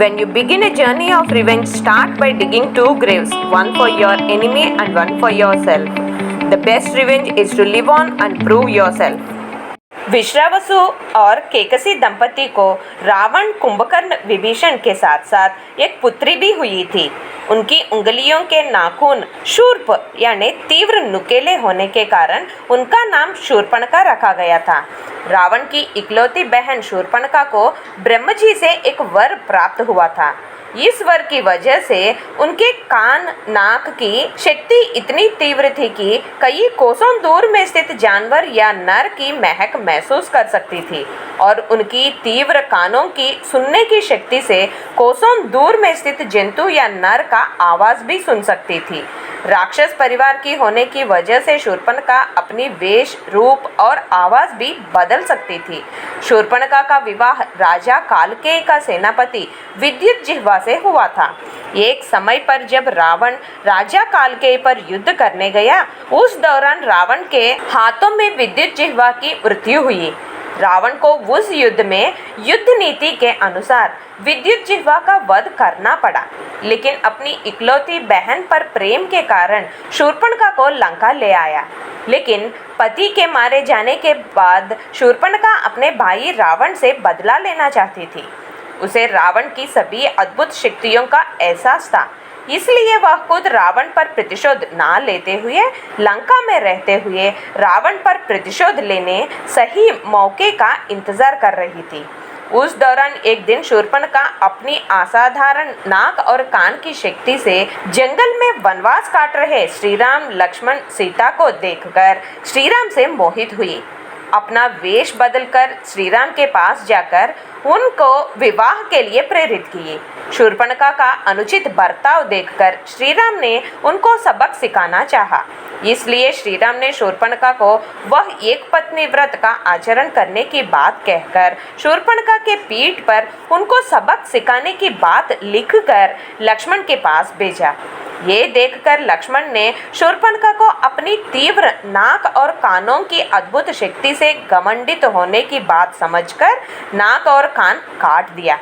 When you begin a journey of revenge, start by digging two graves, one for your enemy and one for yourself. The best revenge is to live on and prove yourself. विश्रावसु और केकसी दंपति को रावण, कुंभकर्ण, विभीषण के साथ साथ एक पुत्री भी हुई थी। उनकी उंगलियों के नाखून शूर्प यानी तीव्र नुकीले होने के कारण उनका नाम शूर्पणखा रखा गया था। रावण की इकलौती बहन शूर्पणखा को ब्रह्म जी से एक वर प्राप्त हुआ था। इस वर की वजह से उनके कान नाक की शक्ति इतनी तीव्र थी कि कई कोसों दूर में स्थित जानवर या नर की महक महसूस कर सकती थी और उनकी तीव्र कानों की सुनने की शक्ति से कोसों दूर में स्थित जंतु या नर का आवाज भी सुन सकती थी। राक्षस परिवार की होने की वजह से शूर्पणखा अपनी वेश, रूप और आवाज भी बदल सकती थी। शूर्पणखा का विवाह राजा कालकेय का सेनापति विद्युतजिह्वा से हुआ था। एक समय पर जब रावण राजा कालकेय पर युद्ध करने गया, उस दौरान रावण के हाथों में विद्युतजिह्वा की मृत्यु हुई। रावण को उस युद्ध में युद्ध नीति के अनुसार विद्युतजिह्वा का वध करना पड़ा, लेकिन अपनी इकलौती बहन पर प्रेम के कारण शूर्पणखा को लंका ले आया। लेकिन पति के मारे जाने के बाद शूर्पणखा अपने भाई रावण से बदला लेना चाहती थी। उसे रावण की सभी अद्भुत शक्तियों का एहसास था, इसलिए वह खुद रावण पर प्रतिशोध ना लेते हुए लंका में रहते हुए रावण पर प्रतिशोध लेने सही मौके का इंतजार कर रही थी। उस दौरान एक दिन शूर्पणखा अपनी असाधारण नाक और कान की शक्ति से जंगल में वनवास काट रहे श्रीराम, लक्ष्मण, सीता को देखकर श्रीराम से मोहित हुई। अपना वेश बदलकर श्रीराम के पास जाकर उनको विवाह के लिए प्रेरित किए। शूर्पणखा का अनुचित बर्ताव देखकर श्रीराम ने उनको सबक सिखाना चाहा, इसलिए श्रीराम ने शूर्पणखा को वह एक पत्नी व्रत का आचरण करने की बात कहकर शूर्पणखा के पीठ पर उनको सबक सिखाने की बात लिखकर लक्ष्मण के पास भेजा। ये देखकर लक्ष्मण ने शूर्पणखा को अपनी तीव्र नाक और कानों की अद्भुत शक्ति से घमंडित होने की बात समझकर नाक और कान काट दिया।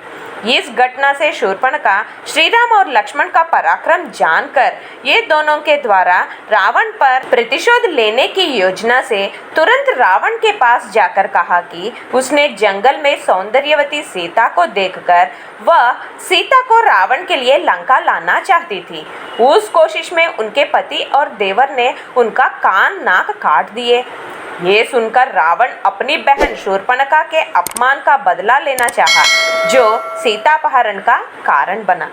इस घटना से शूर्पणखा श्रीराम और लक्ष्मण का पराक्रम जानकर ये दोनों के द्वारा रावण पर प्रतिशोध लेने की योजना से तुरंत रावण के पास जाकर कहा कि उसने जंगल में सौंदर्यवती सीता को देखकर वह सीता को रावण के लिए लंका लाना चाहती थी। उस कोशिश में उनके पति और देवर ने उनका कान नाक काट दिए। ये सुनकर रावण अपनी बहन शूर्पणखा के अपमान का बदला लेना चाहा, जो सीतापहरण का कारण बना।